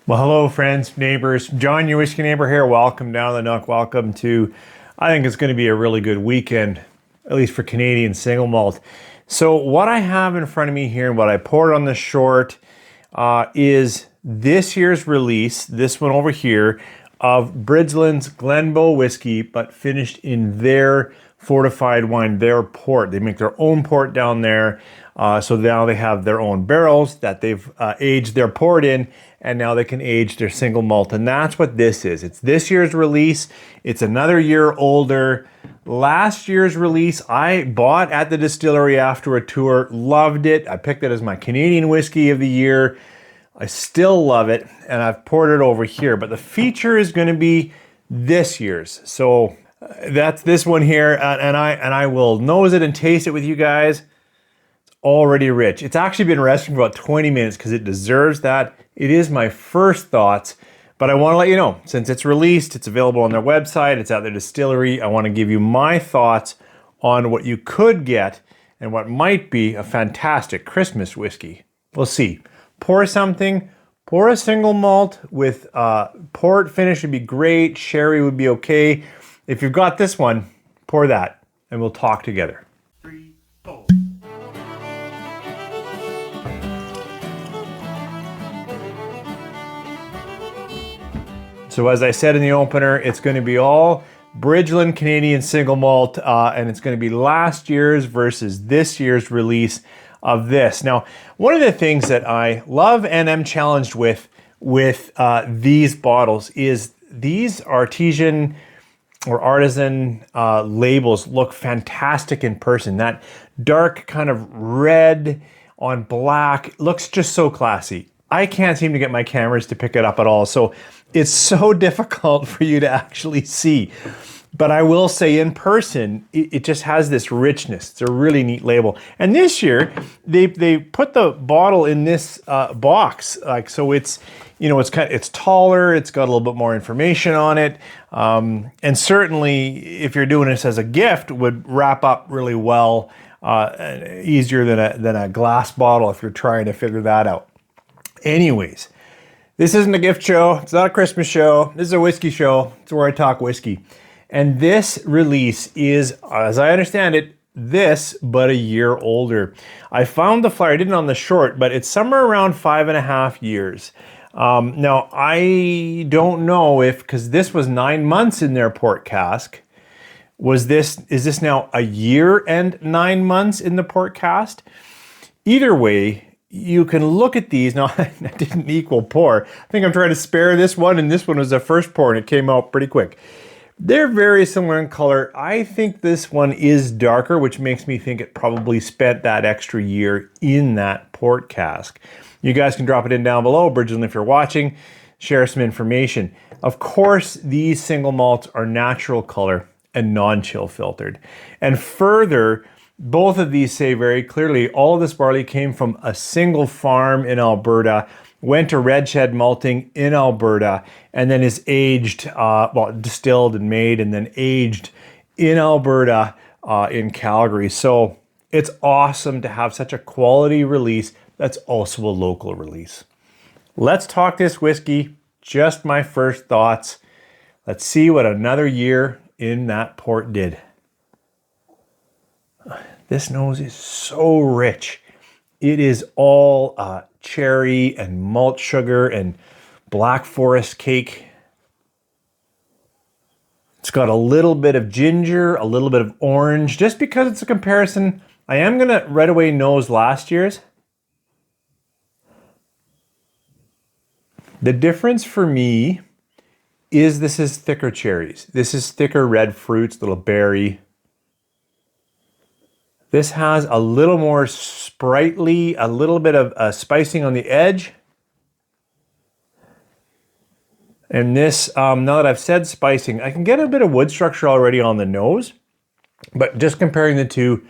Well, hello, friends, neighbors. John, your whiskey neighbor here. Welcome down the nook. Welcome to, I think it's going to be a really good weekend, at least for Canadian Single Malt. So what I have in front of me here and what I poured on the short is this year's release, this one over here, of Bridgeland's Glenbow whiskey, but finished in their fortified wine, their port. They make their own port down there. So now they have their own barrels that they've aged their port in, and now they can age their single malt. And that's what this is. It's this year's release. It's another year older. Last year's release, I bought at the distillery after a tour, loved it. I picked it as my Canadian whiskey of the year. I still love it, and I've poured it over here, but the feature is going to be this year's. So that's this one here, and I will nose it and taste it with you guys. It's already rich. It's actually been resting for about 20 minutes because it deserves that. It is my first thoughts, but I want to let you know, since it's released, it's available on their website, it's at their distillery. I want to give you my thoughts on what you could get and what might be a fantastic Christmas whiskey. We'll see. Pour something, pour a single malt with port finish would be great. Sherry would be okay. If you've got this one, pour that and we'll talk together. 3, 4. So as I said in the opener, it's going to be all Bridgeland Canadian Single Malt, and it's going to be last year's versus this year's release of this. Now, one of the things that I love and am challenged with these bottles is these artisan or artisan labels look fantastic in person. That dark kind of red on black looks just so classy. I can't seem to get my cameras to pick it up at all, so it's so difficult for you to actually see. But I will say in person, it just has this richness. It's a really neat label. And this year, they put the bottle in this box, like so. It's it's taller. It's got a little bit more information on it, and certainly if you're doing this as a gift, would wrap up really well, easier than a glass bottle if you're trying to figure that out. Anyways, this isn't a gift show. It's not a Christmas show. This is a whiskey show. It's where I talk whiskey. And this release is, as I understand it, but a year older. I found the flyer, I didn't on the short, but it's somewhere around 5.5 years. Now, I don't know because this was 9 months in their port cask. Is this now a year and 9 months in the port cask? Either way, you can look at these. Now, I didn't equal pour. I think I'm trying to spare this one, and this one was the first pour, and it came out pretty quick. They're very similar in color. I think this one is darker, which makes me think it probably spent that extra year in that port cask. You guys can drop it in down below, Bridgeland, if you're watching, share some information. Of course, these single malts are natural color and non-chill filtered. And further, both of these say very clearly, all of this barley came from a single farm in Alberta, went to Red Shed Malting in Alberta, and then is aged, distilled and made and then aged in Alberta in Calgary. So it's awesome to have such a quality release that's also a local release. Let's talk this whiskey, just my first thoughts. Let's see what another year in that port did. This nose is so rich. It is all cherry and malt sugar and black forest cake. It's got a little bit of ginger, a little bit of orange. Just because it's a comparison, I am going to right away nose last year's. The difference for me is this is thicker cherries. This is thicker red fruits, little berry. This has a little more sprightly, a little bit of spicing on the edge. And this, now that I've said spicing, I can get a bit of wood structure already on the nose. But just comparing the two,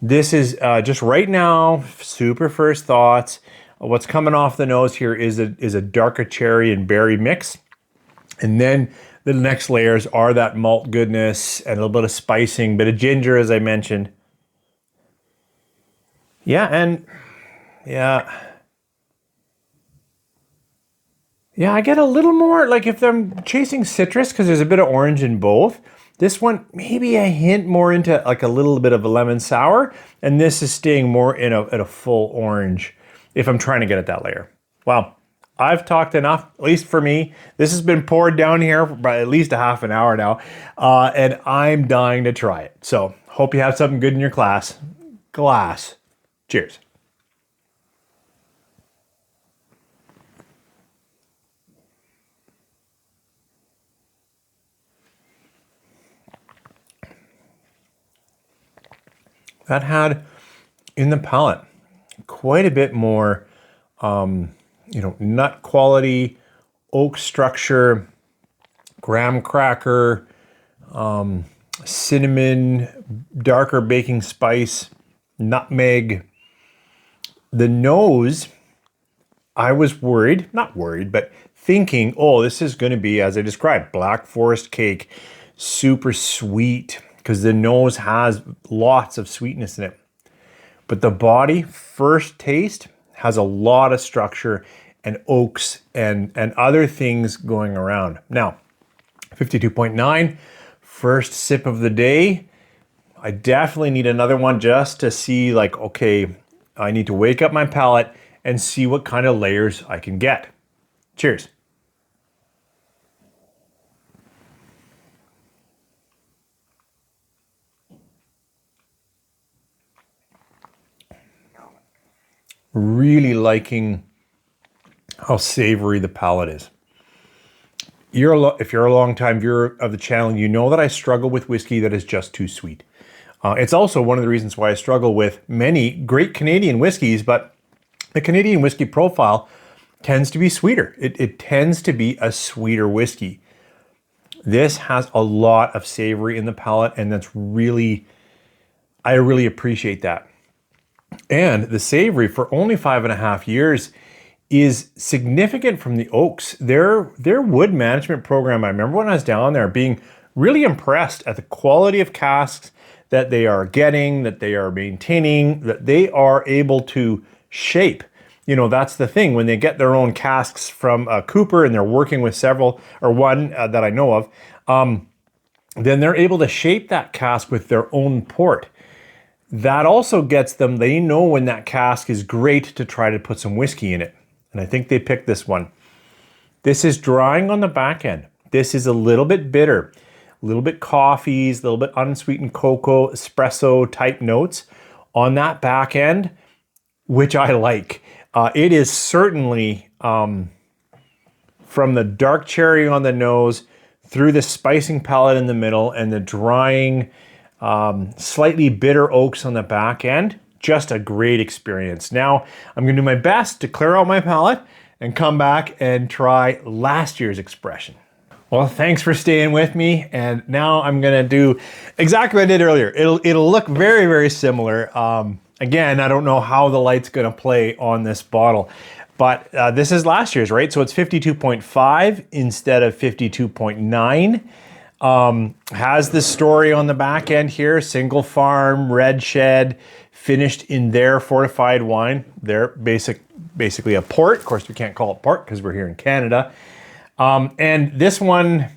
this is just right now, super first thoughts. What's coming off the nose here is a darker cherry and berry mix. And then the next layers are that malt goodness and a little bit of spicing, bit of ginger, as I mentioned. Yeah, Yeah, I get a little more, like if I'm chasing citrus, because there's a bit of orange in both. This one, maybe a hint more into like a little bit of a lemon sour, and this is staying more in a full orange if I'm trying to get at that layer. Wow, I've talked enough, at least for me. This has been poured down here for at least a half an hour now, and I'm dying to try it. So hope you have something good in your glass. Cheers. That had in the palate quite a bit more, nut quality, oak structure, graham cracker, cinnamon, darker baking spice, nutmeg. The nose, I was not worried, but thinking, oh, this is going to be, as I described, black forest cake, super sweet, because the nose has lots of sweetness in it. But the body, first taste, has a lot of structure and oaks and other things going around. Now, 52.9, first sip of the day. I definitely need another one just to see, like, okay, I need to wake up my palate and see what kind of layers I can get. Cheers. Really liking how savory the palate is. If you're a long-time viewer of the channel, you know that I struggle with whiskey that is just too sweet. It's also one of the reasons why I struggle with many great Canadian whiskeys, but the Canadian whiskey profile tends to be sweeter. It tends to be a sweeter whiskey. This has a lot of savory in the palate, and I really appreciate that. And the savory for only 5.5 years is significant from the oaks. Their wood management program, I remember when I was down there being really impressed at the quality of casks that they are getting, that they are maintaining, that they are able to shape. You know, that's the thing. When they get their own casks from Cooper and they're working with several, or one that I know of, then they're able to shape that cask with their own port. That also gets them, they know when that cask is great to try to put some whiskey in it. And I think they picked this one. This is drying on the back end. This is a little bit bitter, a little bit coffees, a little bit unsweetened cocoa, espresso type notes on that back end, which I like. It is certainly from the dark cherry on the nose through the spicing palate in the middle and the drying, slightly bitter oaks on the back end. Just a great experience. Now, I'm gonna do my best to clear out my palate and come back and try last year's expression. Well, thanks for staying with me. And now I'm gonna do exactly what I did earlier. It'll look very, very similar. Again, I don't know how the light's gonna play on this bottle, but this is last year's, right? So it's 52.5 instead of 52.9. Has the story on the back end here, single farm, Red Shed, finished in their fortified wine. They're basically a port. Of course, we can't call it port because we're here in Canada. And this one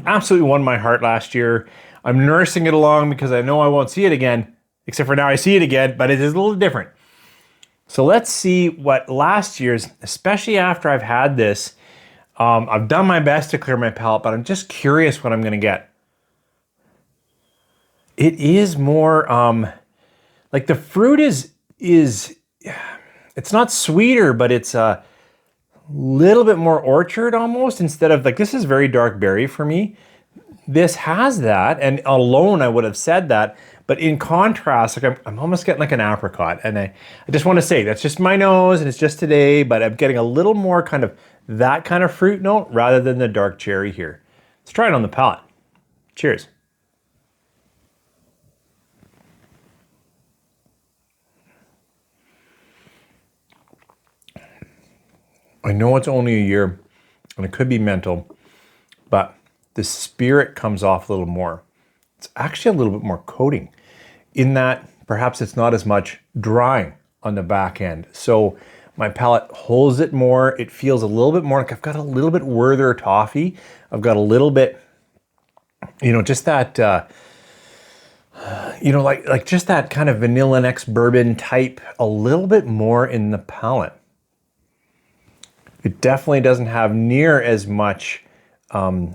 absolutely won my heart last year. I'm nursing it along because I know I won't see it again, except for now I see it again, but it is a little different. So let's see what last year's, especially after I've had this, I've done my best to clear my palate, but I'm just curious what I'm gonna get. It is more, like the fruit is, it's not sweeter, but it's a little bit more orchard almost, instead of, like, this is very dark berry for me. This has that, and alone I would have said that, but in contrast, like I'm almost getting like an apricot, and I just want to say that's just my nose and it's just today, but I'm getting a little more kind of that kind of fruit note rather than the dark cherry here. Let's try it on the palate. Cheers. I know it's only a year and it could be mental, but the spirit comes off a little more. It's actually a little bit more coating in that perhaps it's not as much drying on the back end. So My palate holds it more. It feels a little bit more like I've got a little bit Werther toffee. I've got a little bit, just that, like just that kind of vanilla next bourbon type, a little bit more in the palate. It definitely doesn't have near as much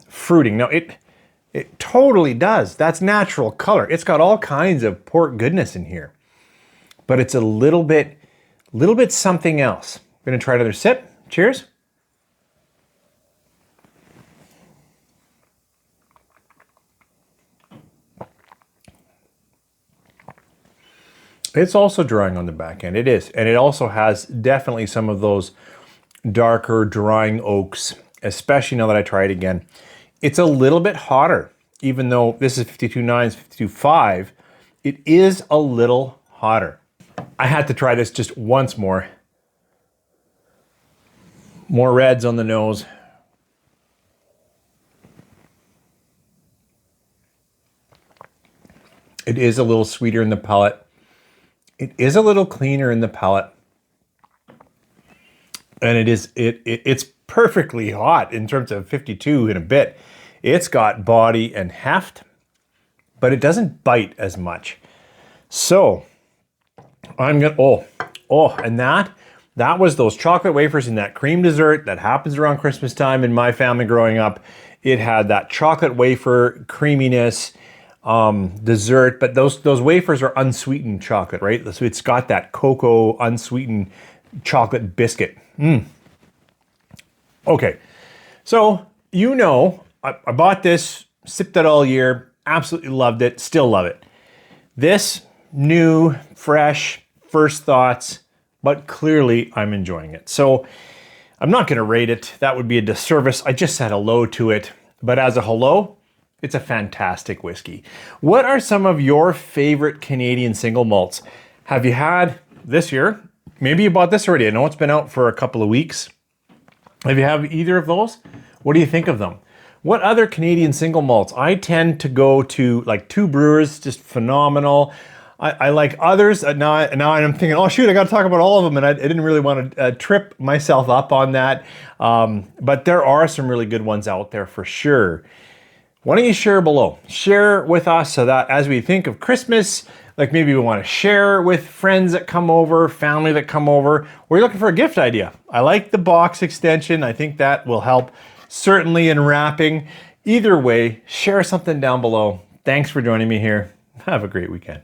fruiting. Now, it totally does. That's natural color. It's got all kinds of port goodness in here, but it's a little bit something else. I'm gonna try another sip. Cheers. It's also drying on the back end. It is, and it also has definitely some of those darker drying oaks, especially now that I try it again. It's a little bit hotter, even though this is 52.9, 52.5, it is a little hotter. I had to try this just once more. More reds on the nose. It is a little sweeter in the palate. It is a little cleaner in the palate. And it's perfectly hot in terms of 52 in a bit. It's got body and heft, but it doesn't bite as much. So I'm gonna, and that was those chocolate wafers in that cream dessert that happens around Christmas time in my family growing up. It had that chocolate wafer creaminess dessert, but those wafers are unsweetened chocolate, right? So it's got that cocoa unsweetened chocolate biscuit. Okay, so I bought this, sipped it all year, absolutely loved it, still love it. This new, fresh, first thoughts, but clearly I'm enjoying it. So I'm not gonna rate it, that would be a disservice. I just said hello to it, but as a hello, it's a fantastic whiskey. What are some of your favorite Canadian single malts? Have you had this year? Maybe you bought this already. I know it's been out for a couple of weeks. Have you had either of those? What do you think of them? What other Canadian single malts? I tend to go to like Two Brewers, just phenomenal. I like others. Now I'm thinking, oh shoot, I got to talk about all of them, and I didn't really want to trip myself up on that. But there are some really good ones out there for sure. Why don't you share below? Share with us so that as we think of Christmas, like maybe we want to share with friends that come over, family that come over, or you're looking for a gift idea. I like the box extension. I think that will help certainly in wrapping. Either way, share something down below. Thanks for joining me here. Have a great weekend.